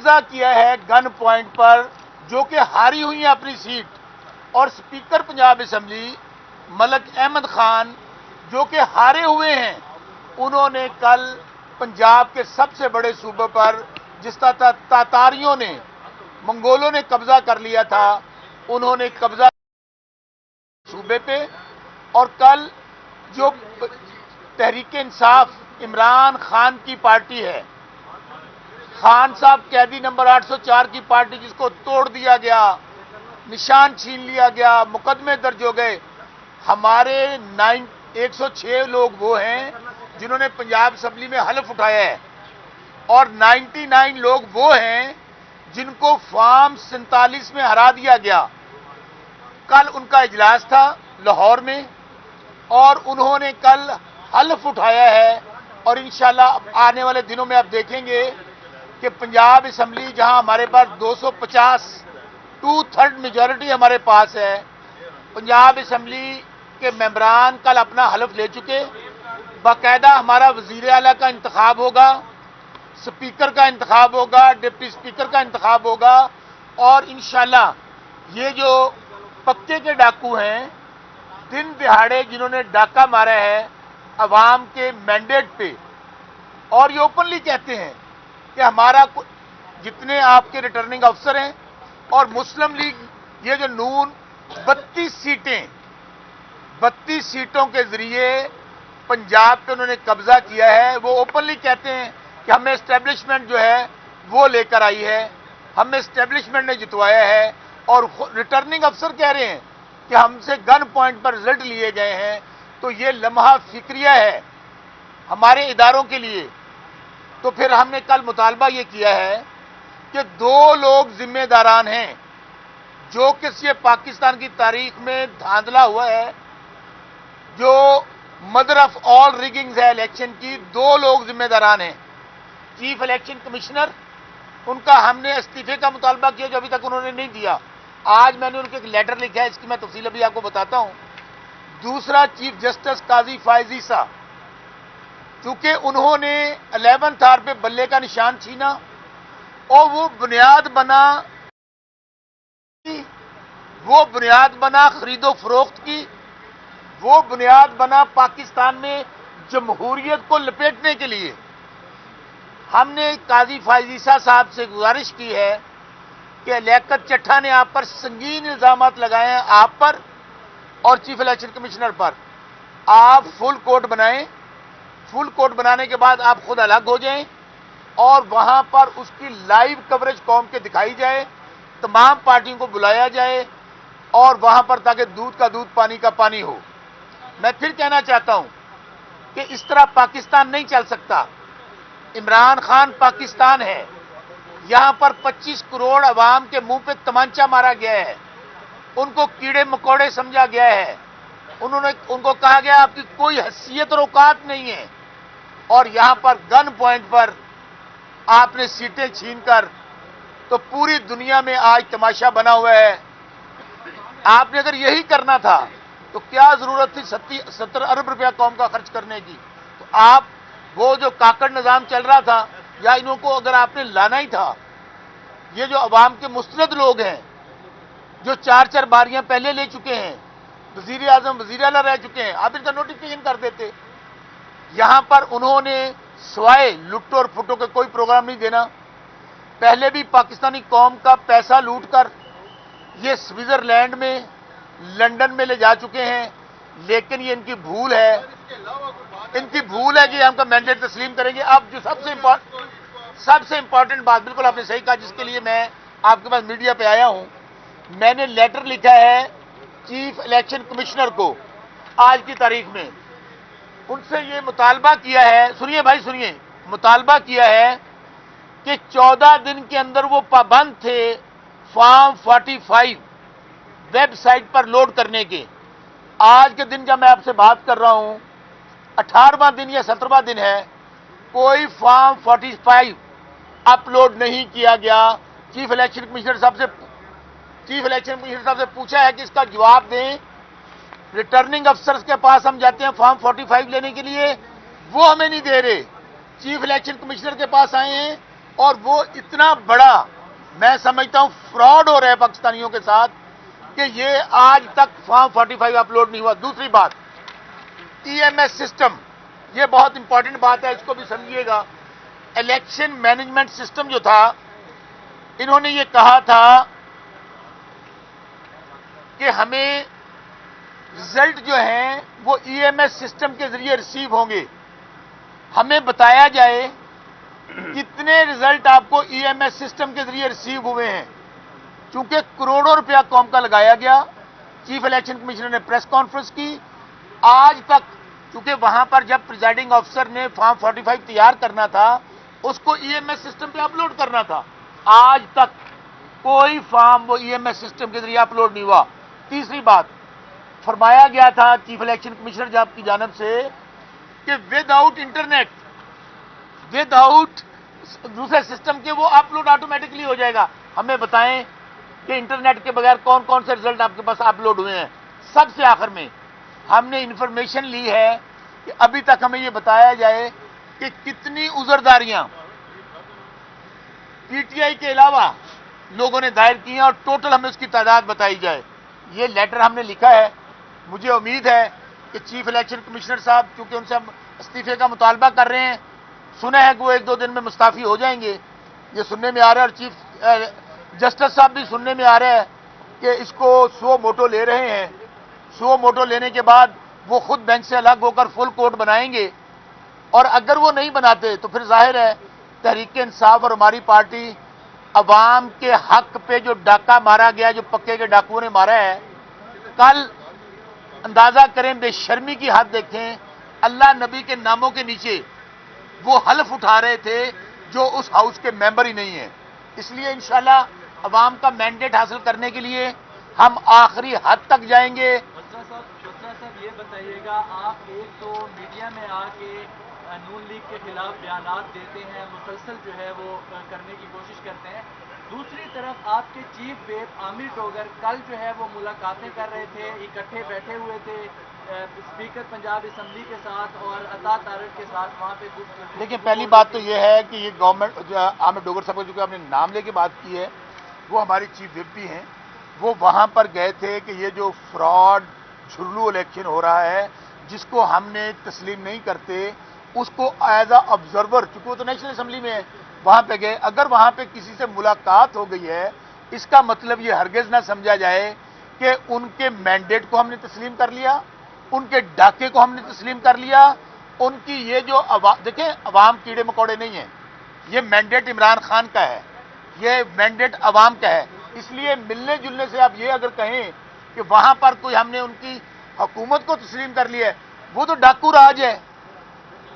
قبضہ کیا ہے گن پوائنٹ پر، جو کہ ہاری ہوئی ہیں اپنی سیٹ، اور اسپیکر پنجاب اسمبلی ملک احمد خان جو کہ ہارے ہوئے ہیں، انہوں نے کل پنجاب کے سب سے بڑے صوبے پر جس طرح تاتاریوں نے، منگولوں نے قبضہ کر لیا تھا، انہوں نے قبضہ صوبے پہ. اور کل جو تحریک انصاف عمران خان کی پارٹی ہے، خان صاحب قیدی نمبر 804 کی پارٹی، جس کو توڑ دیا گیا، نشان چھین لیا گیا، مقدمے درج ہو گئے. ہمارے 106 لوگ وہ ہیں جنہوں نے پنجاب اسمبلی میں حلف اٹھایا ہے، اور 99 لوگ وہ ہیں جن کو فارم 47 میں ہرا دیا گیا. کل ان کا اجلاس تھا لاہور میں، اور انہوں نے کل حلف اٹھایا ہے، اور انشاءاللہ آنے والے دنوں میں آپ دیکھیں گے کہ پنجاب اسمبلی جہاں ہمارے پاس 250 2/3 میجورٹی ہمارے پاس ہے، پنجاب اسمبلی کے ممبران کل اپنا حلف لے چکے. باقاعدہ ہمارا وزیر اعلیٰ کا انتخاب ہوگا، سپیکر کا انتخاب ہوگا، ڈپٹی سپیکر کا انتخاب ہوگا، اور انشاءاللہ یہ جو پکے کے ڈاکو ہیں، دن دہاڑے جنہوں نے ڈاکہ مارا ہے عوام کے مینڈیٹ پہ، اور یہ اوپنلی کہتے ہیں کہ ہمارا جتنے آپ کے ریٹرننگ افسر ہیں اور مسلم لیگ، یہ جو نون 32 سیٹوں کے ذریعے پنجاب پہ انہوں نے قبضہ کیا ہے، وہ اوپنلی کہتے ہیں کہ ہمیں اسٹیبلشمنٹ جو ہے وہ لے کر آئی ہے، ہمیں اسٹیبلشمنٹ نے جتوایا ہے. اور ریٹرننگ افسر کہہ رہے ہیں کہ ہم سے گن پوائنٹ پر رزلٹ لیے گئے ہیں. تو یہ لمحہ فکریہ ہے ہمارے اداروں کے لیے. تو پھر ہم نے کل مطالبہ یہ کیا ہے کہ 2 لوگ ذمہ داران ہیں جو کسی پاکستان کی تاریخ میں دھاندلا ہوا ہے، جو مدر آف آل ریگنگز ہے الیکشن کی. 2 لوگ ذمہ داران ہیں. چیف الیکشن کمشنر، ان کا ہم نے استعفے کا مطالبہ کیا جو ابھی تک انہوں نے نہیں دیا. آج میں نے ان کو ایک لیٹر لکھا ہے، اس کی میں تفصیل ابھی آپ کو بتاتا ہوں. دوسرا چیف جسٹس قاضی فائز عیسیٰ، چونکہ انہوں نے 11th آور پہ بلے کا نشان چھینا، اور وہ بنیاد بنا خرید و فروخت کی، وہ بنیاد بنا پاکستان میں جمہوریت کو لپیٹنے کے لیے. ہم نے قاضی فائز عیسیٰ صاحب سے گزارش کی ہے کہ لیاقت چٹھا نے آپ پر سنگین الزامات لگائے ہیں، آپ پر اور چیف الیکشن کمشنر پر. آپ فل کوٹ بنائیں، فل کوٹ بنانے کے بعد آپ خود الگ ہو جائیں، اور وہاں پر اس کی لائیو کوریج قوم کے دکھائی جائے، تمام پارٹیوں کو بلایا جائے، اور وہاں پر تاکہ دودھ کا دودھ پانی کا پانی ہو. میں پھر کہنا چاہتا ہوں کہ اس طرح پاکستان نہیں چل سکتا. عمران خان پاکستان ہے، یہاں پر 25 کروڑ عوام کے منہ پہ تمانچہ مارا گیا ہے، ان کو کیڑے مکوڑے سمجھا گیا ہے، ان کو کہا گیا آپ کی کوئی حیثیت اور اوقات نہیں ہے، اور یہاں پر گن پوائنٹ پر آپ نے سیٹیں چھین کر، تو پوری دنیا میں آج تماشا بنا ہوا ہے. آپ نے اگر یہی کرنا تھا تو کیا ضرورت تھی 70 ارب روپیہ قوم کا خرچ کرنے کی؟ تو آپ وہ جو کاکڑ نظام چل رہا تھا، یا انہوں کو اگر آپ نے لانا ہی تھا، یہ جو عوام کے مستند لوگ ہیں جو 4 باریاں پہلے لے چکے ہیں، وزیر اعظم وزیر اعلیٰ رہ چکے ہیں، آپ ان کا نوٹیفکیشن کر دیتے. یہاں پر انہوں نے سوائے لٹو اور پھٹو کے کوئی پروگرام نہیں دینا. پہلے بھی پاکستانی قوم کا پیسہ لوٹ کر یہ سوئٹزرلینڈ میں، لنڈن میں لے جا چکے ہیں، لیکن یہ ان کی بھول ہے، کہ ہم کا مینڈیٹ تسلیم کریں گے. اب جو سب سے امپورٹنٹ بات، بالکل آپ نے صحیح کہا، جس کے لیے میں آپ کے پاس میڈیا پہ آیا ہوں، میں نے لیٹر لکھا ہے چیف الیکشن کمشنر کو آج کی تاریخ میں. ان سے یہ مطالبہ کیا ہے، سنیے بھائی سنیے، مطالبہ کیا ہے کہ 14 دن کے اندر وہ پابند تھے فارم 45 ویب سائٹ پر لوڈ کرنے کے. آج کے دن جب میں آپ سے بات کر رہا ہوں 18واں دن یا 17واں دن ہے، کوئی فارم 45 اپلوڈ نہیں کیا گیا. چیف الیکشن کمشنر صاحب سے پوچھا ہے کہ اس کا جواب دیں. ریٹرننگ افسرز کے پاس ہم جاتے ہیں فارم 45 لینے کے لیے، وہ ہمیں نہیں دے رہے. چیف الیکشن کمشنر کے پاس آئے ہیں اور وہ اتنا بڑا میں سمجھتا ہوں فراڈ ہو رہا ہے پاکستانیوں کے ساتھ کہ یہ آج تک فارم 45 اپلوڈ نہیں ہوا۔ دوسری بات، ای ایم ایس سسٹم، یہ بہت امپورٹنٹ بات ہے، اس کو بھی سمجھیے گا۔ الیکشن مینجمنٹ سسٹم جو تھا، انہوں نے یہ کہا تھا کہ ہمیں رزلٹ جو ہیں وہ ای ایم ایس سسٹم کے ذریعے ریسیو ہوں گے۔ ہمیں بتایا جائے کتنے رزلٹ آپ کو ای ایم ایس سسٹم کے ذریعے ریسیو ہوئے ہیں، چونکہ کروڑوں روپیہ قوم کا لگایا گیا۔ چیف الیکشن کمشنر نے پریس کانفرنس کی، آج تک چونکہ وہاں پر جب پریزائڈنگ آفیسر نے فارم 45 تیار کرنا تھا، اس کو ای ایم ایس سسٹم پہ اپلوڈ کرنا تھا، آج تک کوئی فارم وہ ای ایم ایس سسٹم کے ذریعے اپلوڈ نہیں ہوا۔ تیسری بات، فرمایا گیا تھا چیف الیکشن کمشنر جاب کی جانب سے کہ with out internet, with out دوسرے سسٹم کے وہ اپلوڈ آٹومیٹکلی ہو جائے گا۔ ہمیں بتائیں کہ انٹرنیٹ کے بغیر کون کون سے رزلٹ آپ کے پاس اپلوڈ ہوئے ہیں؟ سب سے آخر میں ہم نے انفارمیشن لی ہے کہ ابھی تک ہمیں یہ بتایا جائے کہ کتنی عذرداریاں پی ٹی آئی کے علاوہ لوگوں نے دائر کی ہیں، اور ٹوٹل ہمیں اس کی تعداد بتائی جائے۔ یہ لیٹر ہم نے لکھا ہے۔ مجھے امید ہے کہ چیف الیکشن کمشنر صاحب، چونکہ ان سے ہم استعفے کا مطالبہ کر رہے ہیں، سنا ہے کہ وہ 1-2 دن میں مستعفی ہو جائیں گے، یہ سننے میں آ رہا ہے، اور چیف جسٹس صاحب بھی سننے میں آ رہا ہے کہ اس کو سو موٹو لے رہے ہیں۔ سو موٹو لینے کے بعد وہ خود بینچ سے الگ ہو کر فل کوٹ بنائیں گے، اور اگر وہ نہیں بناتے تو پھر ظاہر ہے تحریک انصاف اور ہماری پارٹی عوام کے حق پہ جو ڈاکہ مارا گیا، جو پکے کے ڈاکوؤں نے مارا ہے، کل اندازہ کریں، بے شرمی کی حد دیکھیں، اللہ نبی کے ناموں کے نیچے وہ حلف اٹھا رہے تھے جو اس ہاؤس کے ممبر ہی نہیں ہیں۔ اس لیے انشاءاللہ عوام کا مینڈیٹ حاصل کرنے کے لیے ہم آخری حد تک جائیں گے۔ بسرا صاحب یہ بتائیے گا، آپ ایک تو میڈیا میں آ کے نون لیگ کے خلاف بیانات دیتے ہیں، مسلسل جو ہے وہ کرنے کی کوشش کرتے ہیں، دوسری طرف آپ کے چیف ویپ عامر ڈوگر کل جو ہے وہ ملاقاتیں کر رہے تھے، اکٹھے بیٹھے ہوئے تھے اسپیکر پنجاب اسمبلی کے ساتھ اور عطا طارق کے ساتھ وہاں پہ گفتگو۔ لیکن پہلی بات تو یہ ہے کہ یہ گورنمنٹ عامر ڈوگر صاحب جو کہ آپ نے نام لے کے بات کی ہے، وہ ہماری چیف وپ بھی ہیں، وہ وہاں پر گئے تھے کہ یہ جو فراڈ جھرلو الیکشن ہو رہا ہے، جس کو ہم نے تسلیم نہیں کرتے، اس کو ایز اے آبزرور، چونکہ وہ تو نیشنل اسمبلی میں ہے، وہاں پہ گئے۔ اگر وہاں پہ کسی سے ملاقات ہو گئی ہے، اس کا مطلب یہ ہرگز نہ سمجھا جائے کہ ان کے مینڈیٹ کو ہم نے تسلیم کر لیا، ان کے ڈاکے کو ہم نے تسلیم کر لیا، ان کی یہ جو دیکھیں عوام کیڑے مکوڑے نہیں ہیں، یہ مینڈیٹ عمران خان کا ہے، یہ مینڈیٹ عوام کا ہے۔ اس لیے ملنے جلنے سے آپ یہ اگر کہیں کہ وہاں پر کوئی ہم نے ان کی حکومت کو تسلیم کر لیا ہے، وہ تو ڈاکو راج ہے،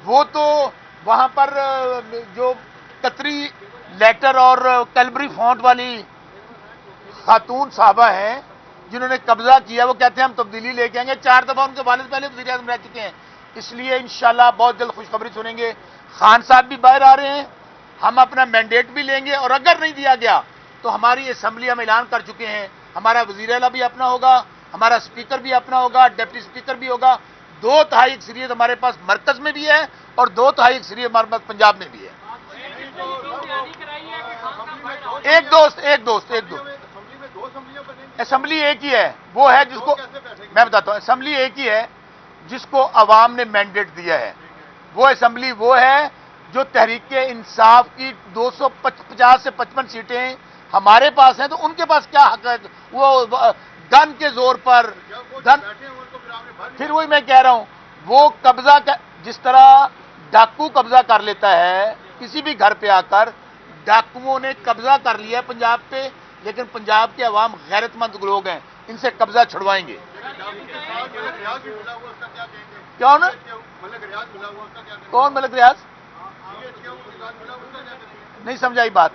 وہ تو وہاں پر جو قطری لیٹر اور کیلبری فونٹ والی خاتون صاحبہ ہیں جنہوں نے قبضہ کیا، وہ کہتے ہیں ہم تبدیلی لے کے آئیں گے۔ 4 دفعہ ان کے والد پہلے وزیر اعظم رہ چکے ہیں۔ اس لیے انشاءاللہ بہت جلد خوشخبری سنیں گے۔ خان صاحب بھی باہر آ رہے ہیں، ہم اپنا مینڈیٹ بھی لیں گے، اور اگر نہیں دیا گیا تو ہماری اسمبلی ہم اعلان کر چکے ہیں، ہمارا وزیر اعلیٰ بھی اپنا ہوگا، ہمارا اسپیکر بھی اپنا ہوگا، ڈپٹی اسپیکر بھی ہوگا۔ 2/3 اکثریت ہمارے پاس مرکز میں بھی ہے اور 2/3 اکثریت ہمارے پاس پنجاب میں بھی ہے۔ ایک دوست اسمبلی ایک ہی ہے، وہ ہے جس کو میں بتاتا ہوں، اسمبلی ایک ہی ہے جس کو عوام نے مینڈیٹ دیا ہے۔ وہ اسمبلی وہ ہے جو تحریک انصاف کی 250 سے 55 سیٹیں ہمارے پاس ہیں، تو ان کے پاس کیا حق ہے؟ وہ گن کے زور پر پھر وہی میں کہہ رہا ہوں، وہ قبضہ جس طرح ڈاکو قبضہ کر لیتا ہے کسی بھی گھر پہ آ کر، ڈاکوؤں نے قبضہ کر لیا ہے پنجاب پہ، لیکن پنجاب کے عوام غیرت مند لوگ ہیں، ان سے قبضہ چھڑوائیں گے۔ کون کون ملک ریاض؟ نہیں سمجھائی بات۔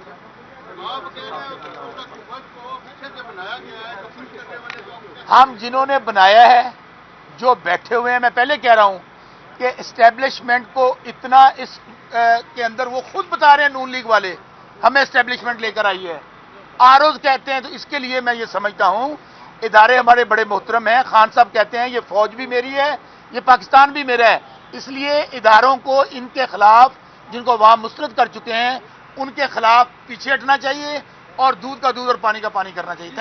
ہم جنہوں نے بنایا ہے، جو بیٹھے ہوئے ہیں، میں پہلے کہہ رہا ہوں کہ اسٹیبلشمنٹ کو اتنا اس کے اندر وہ خود بتا رہے ہیں، نون لیگ والے ہمیں اسٹیبلشمنٹ لے کر آئی ہے، آروز کہتے ہیں، تو اس کے لیے میں یہ سمجھتا ہوں ادارے ہمارے بڑے محترم ہیں۔ خان صاحب کہتے ہیں یہ فوج بھی میری ہے، یہ پاکستان بھی میرا ہے، اس لیے اداروں کو ان کے خلاف جن کو عوام مسترد کر چکے ہیں ان کے خلاف پیچھے ہٹنا چاہیے اور دودھ کا دودھ اور پانی کا پانی کرنا چاہیے.